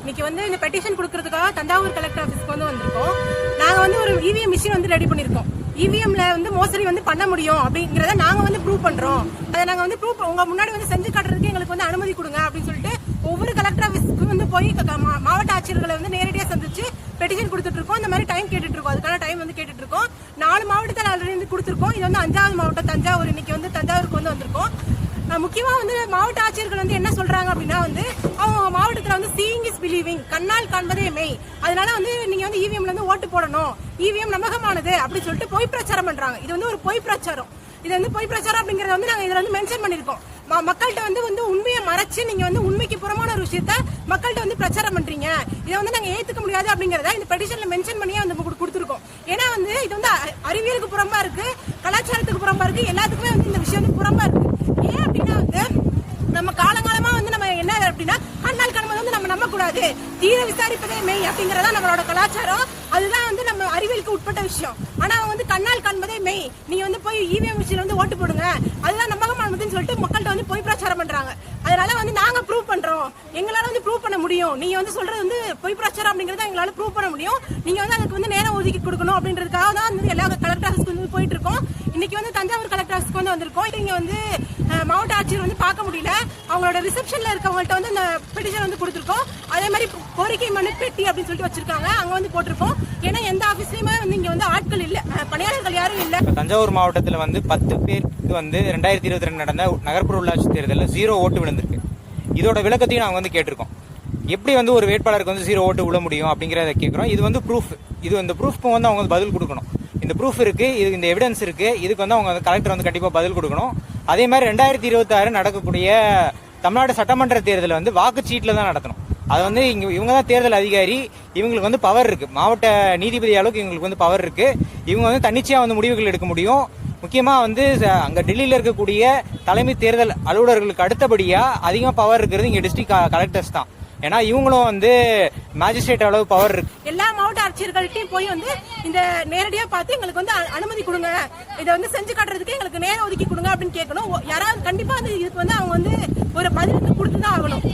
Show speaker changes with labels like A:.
A: இன்னைக்கு வந்து இந்த பெட்டிஷன் கொடுக்கறதுக்காக தஞ்சாவூர் கலெக்டர் ஆஃபீஸ்க்கு வந்து வந்திருக்கோம். நாங்க வந்து ஒரு இவிஎம் மிஷின் வந்து ரெடி பண்ணிருக்கோம். இவிஎம்ல வந்து மோசடி வந்து பண்ண முடியும் அப்படிங்கறத நாங்க வந்து ப்ரூவ் பண்றோம். அதை நாங்க வந்து ப்ரூவ் உங்க முன்னாடி வந்து செஞ்சு காட்டுறதுக்கு எங்களுக்கு வந்து அனுமதி கொடுங்க அப்படின்னு சொல்லிட்டு ஒவ்வொரு கலெக்டர் ஆஃபீஸ்க்கு வந்து போய் மாவட்ட ஆட்சியர்களை வந்து நேரடியாக சந்திச்சு பெட்டிஷன் கொடுத்துட்டு இருக்கோம். இந்த மாதிரி டைம் கேட்டுட்டு இருக்கோம். அதுக்கான டைம் வந்து கேட்டுட்டு இருக்கோம். 4 மாவட்டத்தில் ஆல்ரெடி வந்து கொடுத்துருக்கோம். இது வந்து 5வது மாவட்டம் தஞ்சாவூர். இன்னைக்கு வந்து தஞ்சாவூருக்கு வந்து வந்திருக்கோம். முக்கியமா வந்து மாவட்ட ஆட்சியர்கள் வந்து என்ன சொல்றாங்க அப்படின்னா வந்து அவங்க மாவட்டத்துல வந்து சீயிங் இஸ் பிலீவிங், கண்ணால் காண்பதே மெய். அதனால வந்து நீங்க வந்து இவிஎம்ல வந்து ஓட்டு போடணும், இவிஎம் நம்பகமானது அப்படின்னு சொல்லிட்டு பொய் பிரச்சாரம் பண்றாங்க. இது வந்து ஒரு பொய் பிரச்சாரம். இது வந்து பொய் பிரச்சாரம் அப்படிங்கறத வந்து நாங்க இதுல வந்து மென்ஷன் பண்ணிருக்கோம். மக்கள்கிட்ட வந்து உண்மையை மறைச்சு நீங்க வந்து உண்மைக்கு புறமான ஒரு விஷயத்த மக்கள்கிட்ட வந்து பிரச்சாரம் பண்றீங்க. இதை வந்து நாங்க ஏத்துக்க முடியாது அப்படிங்கறத இந்த பெட்டிஷன்ல மென்ஷன் பண்ணியே வந்து கொடுத்துருக்கோம். ஏன்னா வந்து இது வந்து அறிவியலுக்கு புறம்பா இருக்கு, கலாச்சாரத்துக்கு புறம்பா இருக்கு, எல்லாத்துக்குமே வந்து இந்த விஷயம் வந்து புறம்பா இருக்கு. ஏன் அப்படின்னா வந்து நம்ம காலங்காலமா வந்து நம்ம என்ன அப்படின்னா கண்ணால் காண்பது வந்து நம்ம நம்ப கூடாது, தீர விசாரிப்பதே மெய் அப்படிங்கறதா நம்மளோட கலாச்சாரம். அதுதான் வந்து நம்ம அறிவியலுக்கு உட்பட்ட விஷயம். ஆனா அவங்க வந்து கண்ணால் காண்பதே மெய், நீங்க வந்து போய் இவிஎம் மிஷின் வந்து ஓட்டு போடுங்க, அதுதான் நம்பகமானதுன்னு சொல்லிட்டு மக்கள்கிட்ட வந்து பொய் பிரச்சாரம் பண்றாங்க. அதனால வந்து நாங்க ப்ரூவ் பண்றோம், எங்களால வந்து ப்ரூவ் பண்ண முடியும். நீங்க வந்து சொல்றது வந்து பொய் பிரச்சாரம் அப்படிங்கறத எங்களால ப்ரூவ் பண்ண முடியும். நீங்க வந்து அதுக்கு வந்து நேரம் ஒதுக்கி கொடுக்கணும் அப்படின்றதுக்காக தான் வந்து எல்லா கலெக்டர் ஆஃபீஸ்க்கு வந்து போயிட்டு இருக்கோம். இன்னைக்கு வந்து தஞ்சாவூர் கலெக்டர் ஆஃபீஸ்க்கு வந்து வந்திருக்கோம். இங்க வந்து மாவட்ட ஆட்சியர் வந்து பார்க்க முடியல. அவங்களோட ரிசப்ஷன்ல இருக்கவங்கள்ட்ட வந்து இந்த பெட்டிஷன் வந்து கொடுத்துருக்கோம். அதே மாதிரி கோரிக்கை மனு பெட்டி அப்படின்னு சொல்லிட்டு வச்சிருக்காங்க, அங்க வந்து போட்டிருக்கோம். ஏன்னா எந்த ஆபீஸ்லயுமே வந்து இங்க வந்து ஆட்கள் இல்ல, பணியாளர்கள் யாரும் இல்ல.
B: தஞ்சாவூர் மாவட்டத்தில் வந்து 10 பேருக்கு வந்து 2022 நடந்த நகர்ப்புற உள்ளாட்சி தேர்தலில் 0 ஓட்டு விழுந்திருக்கு. இதோட விளக்கத்தையும் நாங்கள் வந்து கேட்டிருக்கோம். எப்படி வந்து ஒரு வேட்பாளருக்கு வந்து 0 ஓட்டு விழ முடியும் அப்படிங்கிறத கேட்குறோம். இது வந்து ப்ரூஃப். இது இந்த ப்ரூஃப்க்கு வந்து அவங்க பதில் கொடுக்கணும். இந்த ப்ரூஃப் இருக்கு, இது இந்த எவிடன்ஸ் இருக்கு, இதுக்கு வந்து அவங்க கலெக்டர் வந்து கண்டிப்பா பதில் கொடுக்கணும். அதே மாதிரி 2026 நடக்கக்கூடிய தமிழ்நாடு சட்டமன்ற தேர்தல் வந்து வாக்குச்சீட்டுல தான் நடத்தணும். அது வந்து இவங்க தான் தேர்தல் அதிகாரி, இவங்களுக்கு வந்து பவர் இருக்கு. மாவட்ட நீதிபதி அளவுக்கு இவங்களுக்கு வந்து பவர் இருக்கு. இவங்க வந்து தன்னிச்சையா வந்து முடிவுகள் எடுக்க முடியும். முக்கியமா வந்து அங்க டெல்லியில இருக்கக்கூடிய தலைமை தேர்தல் அலுவலர்களுக்கு அடுத்தபடியா அதிகமா பவர் இருக்கிறது இங்க டிஸ்ட்ரிக்ட் கலெக்டர்ஸ் தான். ஏன்னா இவங்களும் வந்து மேஜிஸ்ட்ரேட் அளவு பவர் இருக்கு.
A: எல்லா மாவட்ட ஆட்சியர்கள்ட்டையும் போய் வந்து இந்த நேரடியா பார்த்து எங்களுக்கு வந்து அனுமதி கொடுங்க, இதை வந்து செஞ்சு காட்டுறதுக்கு எங்களுக்கு நேரம் ஒதுக்கி கொடுங்க அப்படின்னு கேட்கணும். யாராவது கண்டிப்பா வந்து இதுக்கு வந்து அவங்க வந்து ஒரு பதில் கொடுத்துதான் ஆகணும்.